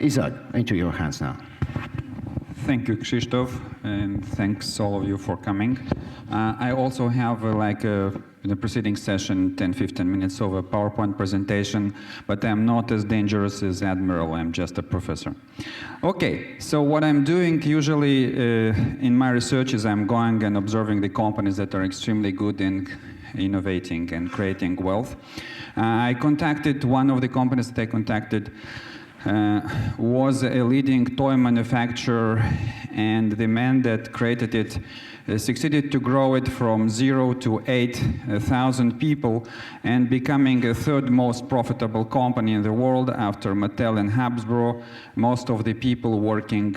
Isaac, into your hands now. Thank you, Krzysztof, and thanks all of you for coming. I also have in the preceding session, 10-15 minutes of a PowerPoint presentation, but I'm not as dangerous as Admiral, I'm just a professor. Okay, so what I'm doing usually in my research is I'm going and observing the companies that are extremely good in innovating and creating wealth. I contacted one of the companies that I contacted was a leading toy manufacturer, and the man that created it succeeded to grow it from 0 to 8,000 people and becoming a third most profitable company in the world after Mattel and Hasbro. Most of the people working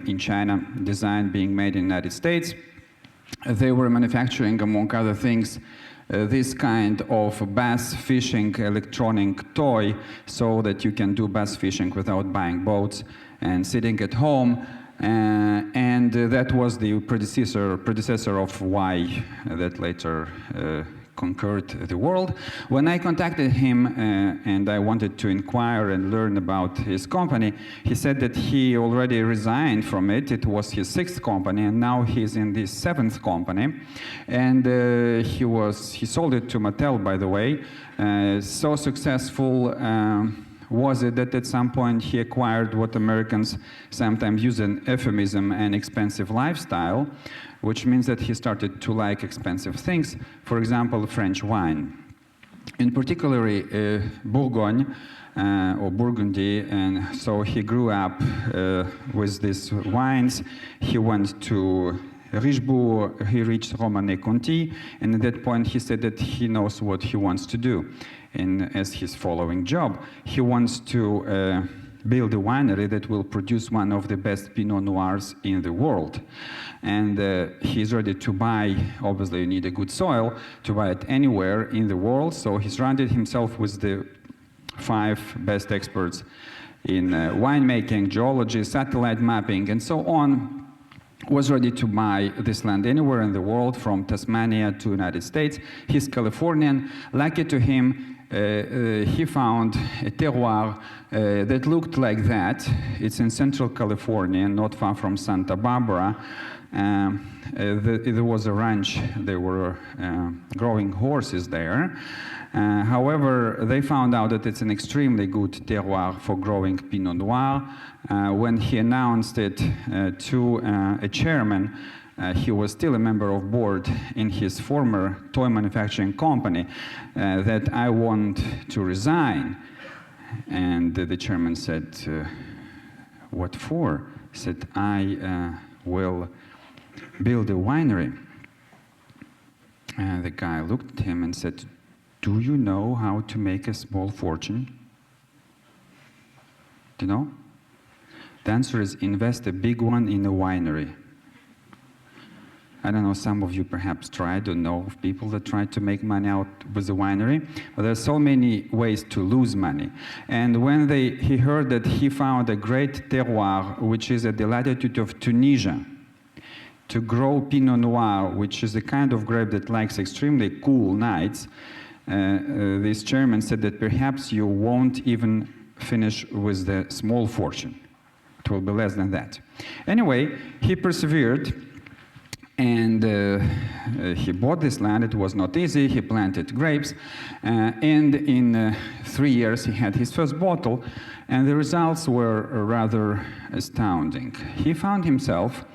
in China, design being made in the United States. They were manufacturing, among other things, this kind of bass fishing electronic toy so that you can do bass fishing without buying boats and sitting at home. And that was the predecessor of Y that later conquered the world. When I contacted him and I wanted to inquire and learn about his company, he said that he already resigned from it. It was his 6th company, and now he's in the 7th company. And he sold it to Mattel, by the way. So successful was it that at some point he acquired what Americans sometimes use an euphemism, an expensive lifestyle, which means that he started to like expensive things, for example, French wine. In particular, Bourgogne, or Burgundy, and so he grew up with these wines. He went to Richebourg, he reached Romanée-Conti, and at that point he said that he knows what he wants to do. And as his following job, he wants to build a winery that will produce one of the best Pinot Noirs in the world. And he's ready to buy, obviously you need a good soil, to buy it anywhere in the world. So he's surrounded himself with the 5 best experts in winemaking, geology, satellite mapping, and so on. Was ready to buy this land anywhere in the world, from Tasmania to United States. He's Californian. Lucky to him, he found a terroir that looked like that. It's in Central California, not far from Santa Barbara. There was a ranch. They were growing horses there. However, they found out that it's an extremely good terroir for growing Pinot Noir. When he announced it to a chairman, he was still a member of board in his former toy manufacturing company, that I want to resign. And the chairman said, what for? He said, I will build a winery. And the guy looked at him and said, do you know how to make a small fortune? Do you know? The answer is invest a big one in a winery. I don't know, some of you perhaps tried or know of people that tried to make money out with a winery, but there are so many ways to lose money. And when he heard that he found a great terroir, which is at the latitude of Tunisia, to grow Pinot Noir, which is the kind of grape that likes extremely cool nights, this chairman said that perhaps you won't even finish with the small fortune. It will be less than that. Anyway, he persevered, and he bought this land. It was not easy. He planted grapes, and in 3 years he had his first bottle, and the results were rather astounding. He found himself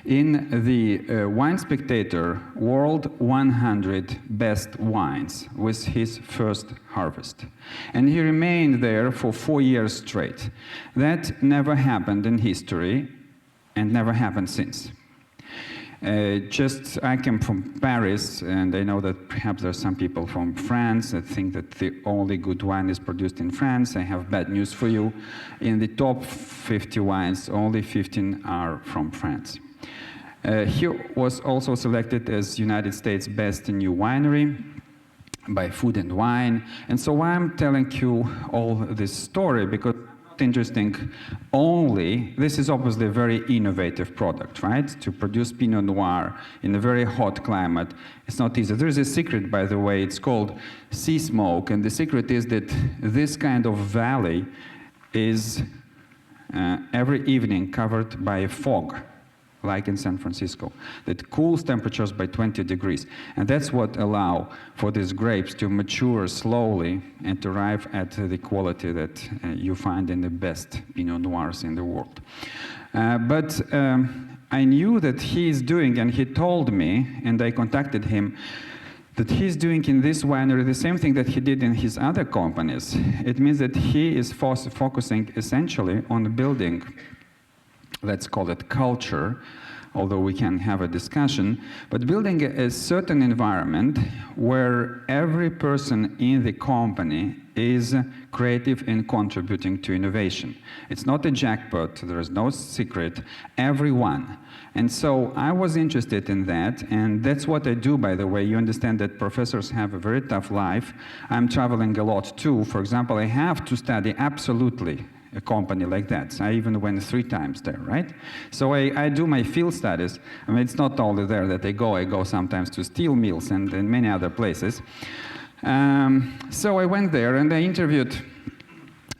in the Wine Spectator World 100 Best Wines with his first harvest. And he remained there for 4 years straight. That never happened in history and never happened since. I came from Paris, and I know that perhaps there are some people from France that think that the only good wine is produced in France. I have bad news for you. In the top 50 wines, only 15 are from France. He was also selected as United States Best New Winery by Food and Wine. And so I'm telling you all this story because interesting only, this is obviously a very innovative product, right? To produce Pinot Noir in a very hot climate, it's not easy. There is a secret, by the way, it's called sea smoke, and the secret is that this kind of valley is every evening covered by a fog, like in San Francisco, that cools temperatures by 20 degrees. And that's what allows for these grapes to mature slowly and to arrive at the quality that you find in the best Pinot Noirs in the world. But I knew that he's doing, and he told me, and I contacted him, that he's doing in this winery the same thing that he did in his other companies. It means that he is focusing essentially on building, let's call it culture, although we can have a discussion, but building a certain environment where every person in the company is creative and contributing to innovation. It's not a jackpot, there is no secret, everyone. And so I was interested in that, and that's what I do, by the way. You understand that professors have a very tough life. I'm traveling a lot too. For example, I have to study absolutely a company like that. I even went 3 times there, right? So I do my field studies. I mean, it's not only there that I go sometimes to steel mills and many other places. So I went there and I interviewed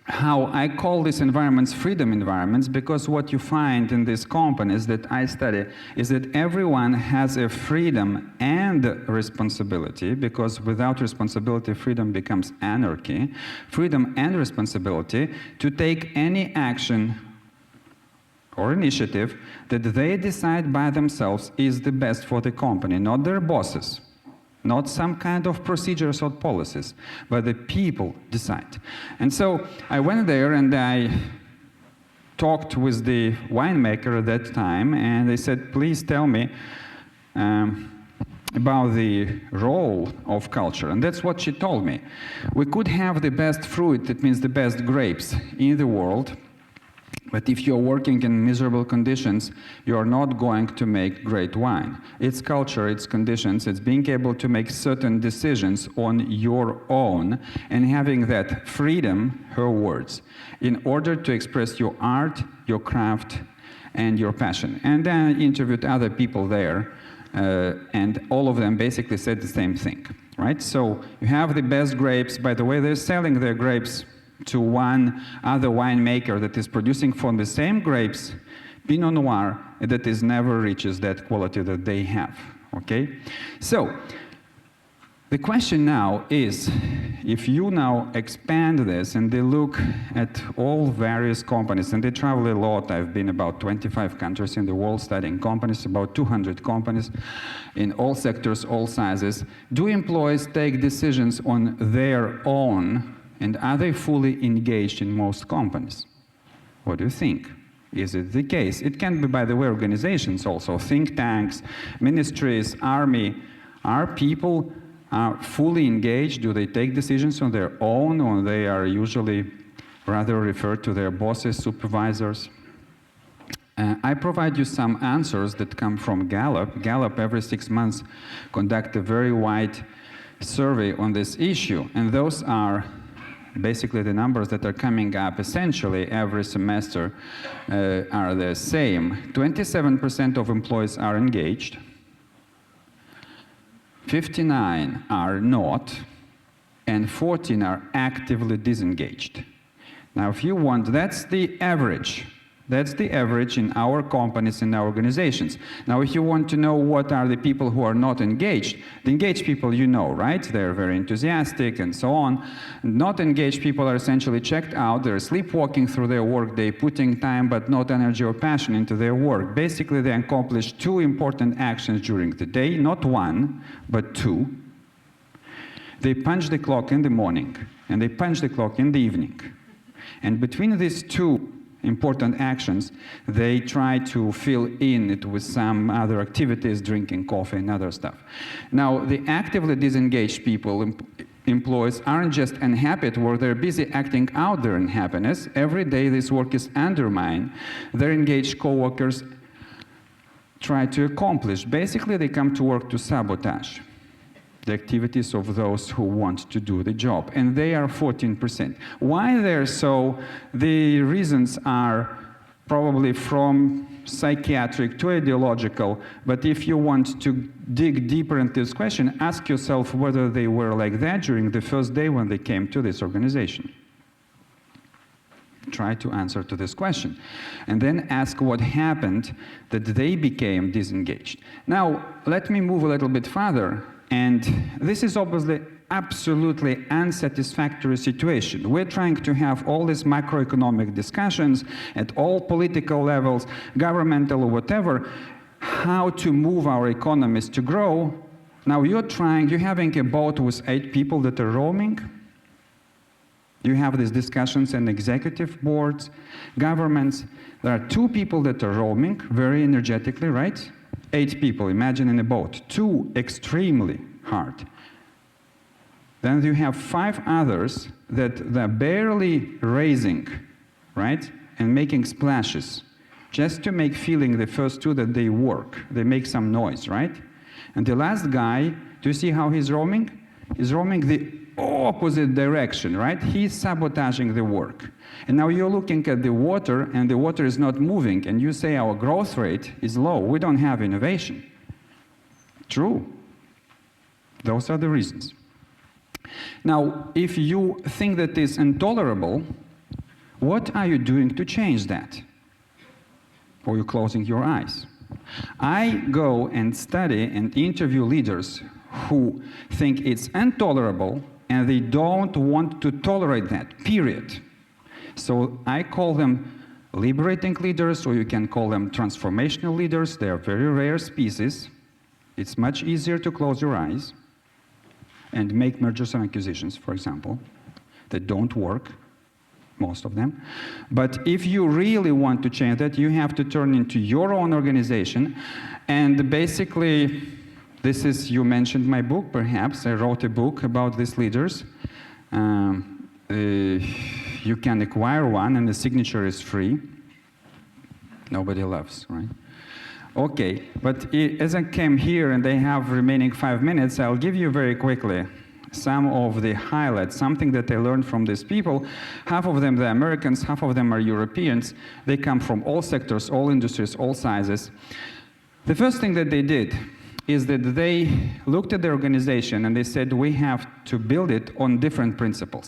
how I call these environments freedom environments, because what you find in these companies that I study is that everyone has a freedom and responsibility, because without responsibility, freedom becomes anarchy. Freedom and responsibility to take any action or initiative that they decide by themselves is the best for the company, not their bosses. Not some kind of procedures or policies, but the people decide. And so I went there and I talked with the winemaker at that time, and they said, please tell me about the role of culture. And that's what she told me. We could have the best fruit, it means the best grapes in the world, but if you're working in miserable conditions, you're not going to make great wine. It's culture, it's conditions, it's being able to make certain decisions on your own and having that freedom, her words, in order to express your art, your craft, and your passion. And then I interviewed other people there, and all of them basically said the same thing, right? So you have the best grapes. By the way, they're selling their grapes to one other winemaker that is producing from the same grapes Pinot Noir that is never reaches that quality that they have, okay? So the question now is, if you now expand this and they look at all various companies, and they travel a lot, I've been about 25 countries in the world studying companies, about 200 companies in all sectors, all sizes. Do employees take decisions on their own, and are they fully engaged in most companies? What do you think? Is it the case? It can be, by the way, organizations also, think tanks, ministries, army. Are people fully engaged? Do they take decisions on their own, or they are usually rather referred to their bosses, supervisors? I provide you some answers that come from Gallup. Gallup every 6 months conduct a very wide survey on this issue, and those are basically the numbers that are coming up essentially every semester are the same. 27% of employees are engaged, 59 are not, and 14 are actively disengaged. Now, if you want, that's the average. That's the average in our companies and our organizations. Now, if you want to know what are the people who are not engaged, the engaged people you know, right? They're very enthusiastic and so on. Not engaged people are essentially checked out. They're sleepwalking through their work. They're putting time but not energy or passion into their work. Basically, they accomplish 2 important actions during the day, not 1, but 2. They punch the clock in the morning, and they punch the clock in the evening. And between these 2 important actions, they try to fill in it with some other activities, drinking coffee and other stuff. Now, the actively disengaged people, employees, aren't just unhappy at work, they're busy acting out their unhappiness. Every day this work is undermined. Their engaged co-workers try to accomplish. Basically, they come to work to sabotage the activities of those who want to do the job, and they are 14%. Why they're so? The reasons are probably from psychiatric to ideological, but if you want to dig deeper into this question, ask yourself whether they were like that during the first day when they came to this organization. try to answer to this question. And then ask what happened that they became disengaged. Now, let me move a little bit further. And this is obviously absolutely unsatisfactory situation. We're trying to have all these macroeconomic discussions at all political levels, governmental or whatever, how to move our economies to grow. Now you're having a boat with 8 people that are rowing. You have these discussions in executive boards, governments. There are 2 people that are rowing very energetically, right? 8 people, imagine in a boat, 2 extremely hard. Then you have 5 others that they're barely raising, right? And making splashes, just to make feeling the first 2 that they work. They make some noise, right? And the last guy, do you see how he's rowing? He's rowing the opposite direction, right? He's sabotaging the work. And now you're looking at the water, and the water is not moving, and you say our growth rate is low. We don't have innovation. True. Those are the reasons. Now, if you think that is intolerable, what are you doing to change that? Or you're closing your eyes? I go and study and interview leaders who think it's intolerable and they don't want to tolerate that, period. So I call them liberating leaders, or you can call them transformational leaders. They are very rare species. It's much easier to close your eyes and make mergers and acquisitions, for example, that don't work, most of them. But if you really want to change that, you have to turn into your own organization. And basically, this is, you mentioned my book, perhaps. I wrote a book about these leaders. You can acquire one, and the signature is free. Nobody loves, right? Okay, but as I came here and they have remaining 5 minutes, I'll give you very quickly some of the highlights, something that I learned from these people. Half of them are Americans, half of them are Europeans. They come from all sectors, all industries, all sizes. The first thing that they did is that they looked at the organization and they said, we have to build it on different principles.